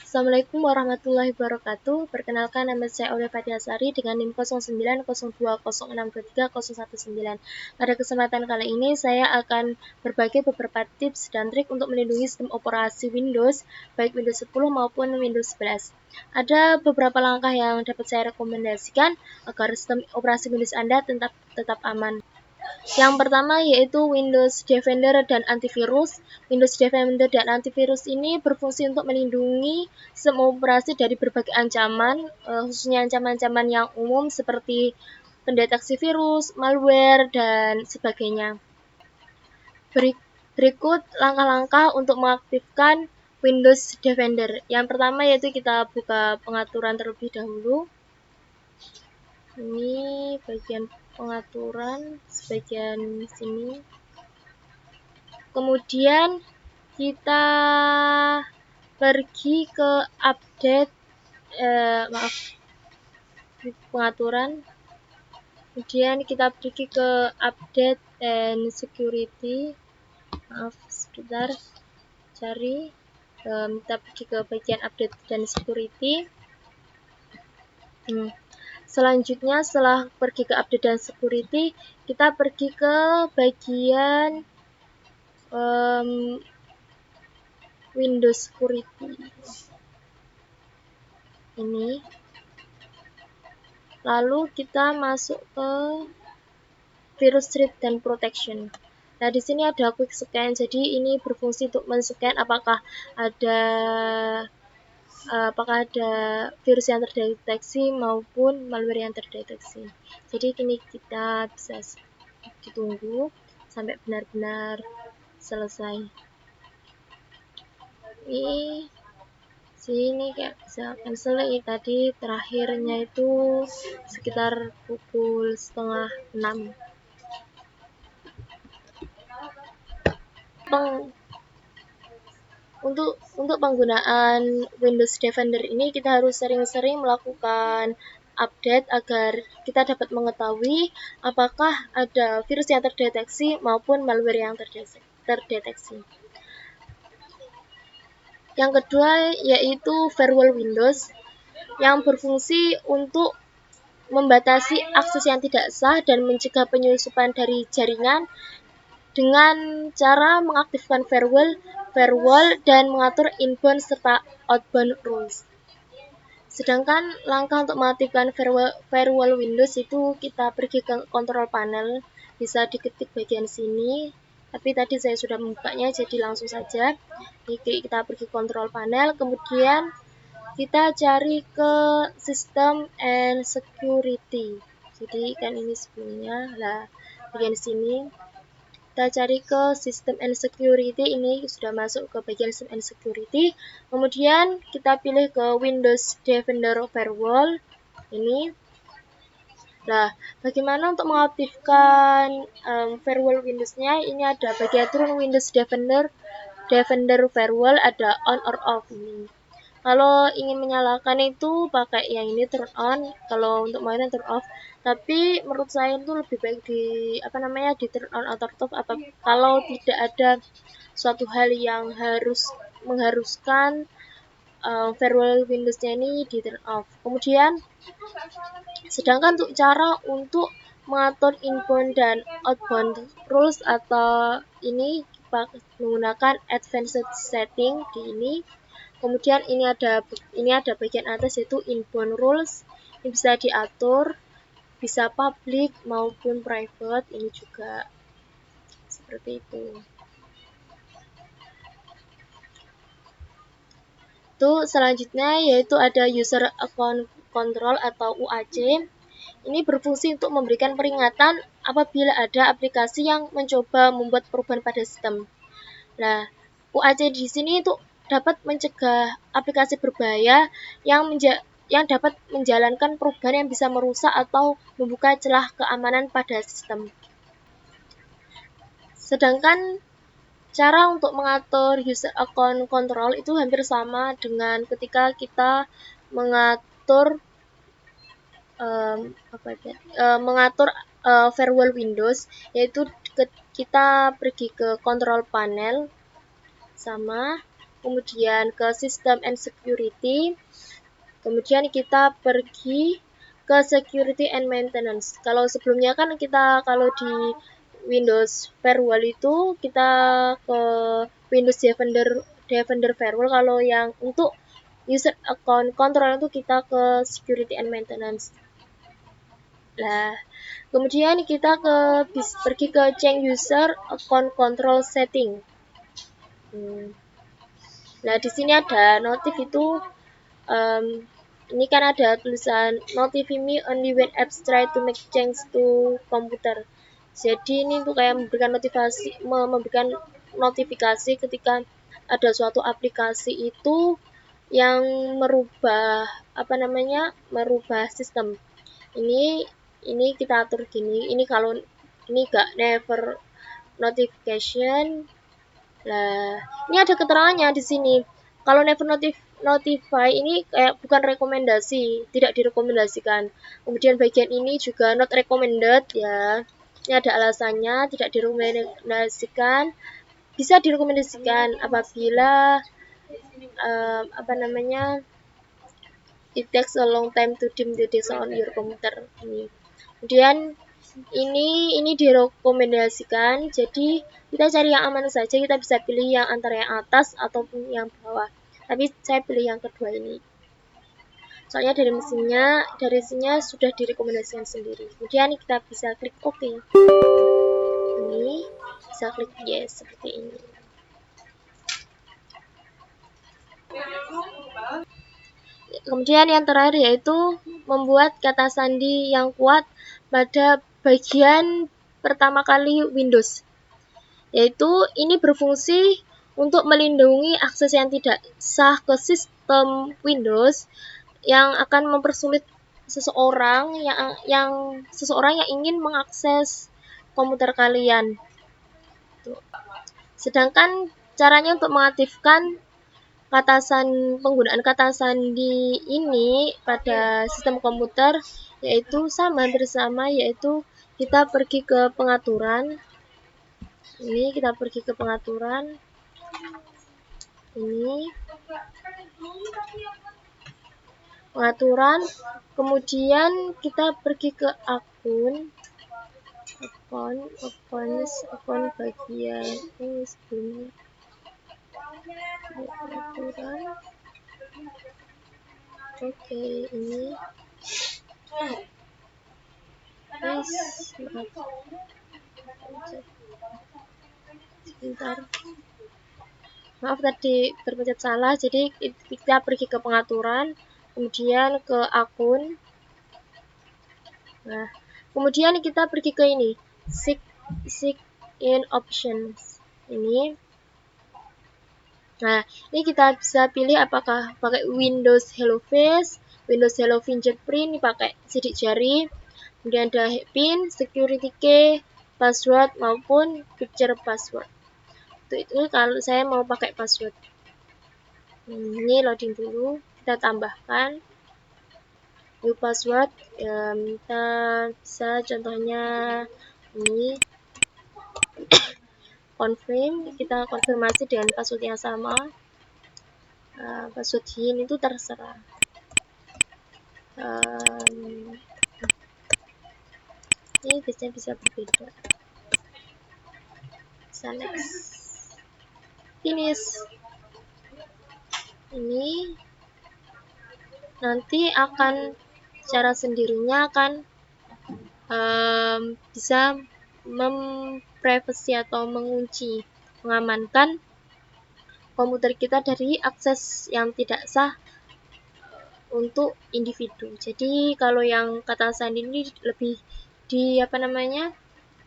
Assalamualaikum warahmatullahi wabarakatuh. Perkenalkan, nama saya Aulia Fatiasari dengan NIM 090206230119. Pada kesempatan kali ini saya akan berbagi beberapa tips dan trik untuk melindungi sistem operasi Windows, baik Windows 10 maupun Windows 11. Ada beberapa langkah yang dapat saya rekomendasikan agar sistem operasi Windows Anda tetap aman. Yang pertama yaitu Windows Defender dan Antivirus. Windows Defender dan Antivirus ini berfungsi untuk melindungi sistem operasi dari berbagai ancaman, khususnya ancaman-ancaman yang umum seperti pendeteksi virus, malware, dan sebagainya. Berikut langkah-langkah untuk mengaktifkan Windows Defender. Yang pertama yaitu kita buka pengaturan terlebih dahulu. Ini bagian pengaturan sebagian sini. Kemudian kita pergi ke update pengaturan. Kemudian kita pergi ke update and security. Sebentar, cari. Kita pergi ke bagian update dan security. Selanjutnya setelah pergi ke update dan security, kita pergi ke bagian Windows Security ini. Lalu kita masuk ke virus treat dan protection. Nah, di sini ada quick scan. Jadi ini berfungsi untuk men-scan apakah ada virus yang terdeteksi maupun malware yang terdeteksi. Jadi kini kita bisa ditunggu sampai benar-benar selesai. Sini kayak bisa cancel ya, tadi terakhirnya itu sekitar pukul 5:30. Untuk penggunaan Windows Defender ini kita harus sering-sering melakukan update agar kita dapat mengetahui apakah ada virus yang terdeteksi maupun malware yang terdeteksi. Yang kedua yaitu Firewall Windows yang berfungsi untuk membatasi akses yang tidak sah dan mencegah penyusupan dari jaringan dengan cara mengaktifkan firewall dan mengatur inbound serta outbound rules. Sedangkan langkah untuk mengaktifkan firewall Windows itu kita pergi ke control panel, bisa diketik bagian sini. Tapi tadi saya sudah membukanya, jadi langsung saja. Kita pergi control panel, kemudian kita cari ke System and Security. Jadi kan ini sebelumnya, lah bagian sini. Kita cari ke System and Security, ini sudah masuk ke bagian System and Security. Kemudian kita pilih ke Windows Defender Firewall ini. Nah, bagaimana untuk mengaktifkan firewall Windows-nya? Ini ada bagian turun Windows Defender Firewall, ada on or off ini. Kalau ingin menyalakan itu pakai yang ini turn on, kalau untuk mainan turn off. Tapi menurut saya itu lebih baik di turn on atau off kalau tidak ada suatu hal yang mengharuskan firewall Windows-nya ini di turn off. Kemudian sedangkan untuk cara untuk mengatur inbound dan outbound rules atau ini menggunakan advanced setting di ini. Kemudian ini ada bagian atas yaitu inbound rules. Ini bisa diatur, bisa public maupun private, ini juga seperti itu. Selanjutnya yaitu ada user account control atau UAC. Ini berfungsi untuk memberikan peringatan apabila ada aplikasi yang mencoba membuat perubahan pada sistem. Nah, UAC di sini itu dapat mencegah aplikasi berbahaya yang dapat menjalankan perubahan yang bisa merusak atau membuka celah keamanan pada sistem. Sedangkan cara untuk mengatur user account control itu hampir sama dengan ketika kita mengatur firewall Windows, yaitu kita pergi ke control panel sama, kemudian ke System and Security, kemudian kita pergi ke Security and Maintenance. Kalau sebelumnya kan kita kalau di Windows Firewall itu kita ke Windows Defender Firewall, kalau yang untuk user account control itu kita ke Security and Maintenance. Nah, kemudian kita pergi ke Change User Account Control Setting. Nah, di sini ada notif itu, ini kan ada tulisan notify me only when apps try to make change to computer. Jadi ini tuh kayak memberikan notifikasi ketika ada suatu aplikasi itu yang merubah merubah sistem. Ini kita atur gini. Ini kalau ini gak never notification. Nah, ini ada keterangannya di sini. Kalau never notify ini kayak bukan rekomendasi, tidak direkomendasikan. Kemudian bagian ini juga not recommended ya. Ini ada alasannya, tidak direkomendasikan. Bisa direkomendasikan apabila it takes a long time to dim the data on your computer. Kemudian ini direkomendasikan, jadi kita cari yang aman saja. Kita bisa pilih yang antara yang atas ataupun yang bawah, tapi saya pilih yang kedua ini, soalnya dari sini sudah direkomendasikan sendiri. Kemudian kita bisa klik OK. Ini bisa klik yes seperti ini. Kemudian yang terakhir yaitu membuat kata sandi yang kuat pada bagian pertama kali Windows, yaitu ini berfungsi untuk melindungi akses yang tidak sah ke sistem Windows yang akan mempersulit seseorang yang ingin mengakses komputer kalian. Sedangkan caranya untuk mengaktifkan penggunaan kata sandi ini pada sistem komputer yaitu hampir sama, yaitu kita pergi ke pengaturan. Ini kita pergi ke pengaturan. Ini pengaturan, kemudian kita pergi ke akun bagian ini sebelumnya. Oke, ini sebentar, maaf tadi terpencet salah. Jadi kita pergi ke pengaturan, kemudian ke akun. Nah, kemudian kita pergi ke ini sign in options ini. Nah, ini kita bisa pilih apakah pakai Windows Hello Face, Windows Hello Fingerprint, ini pakai sidik jari, kemudian ada PIN, security key, password maupun picture password. Itu kalau saya mau pakai password. Ini loading dulu, kita tambahkan new password. Kita bisa contohnya ini. Confirm, kita konfirmasi dengan password yang sama. Password HIN itu terserah. Ini biasanya bisa berbeda. Next, finish. Ini nanti akan secara sendirinya akan bisa memprivasi atau mengunci, mengamankan komputer kita dari akses yang tidak sah untuk individu. Jadi kalau yang kata sandi ini lebih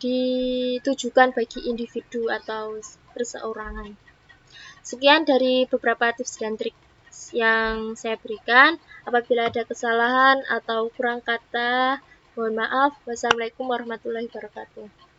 ditujukan bagi individu atau perseorangan. Sekian dari beberapa tips dan trik yang saya berikan. Apabila ada kesalahan atau kurang kata, mohon maaf. Wassalamualaikum warahmatullahi wabarakatuh.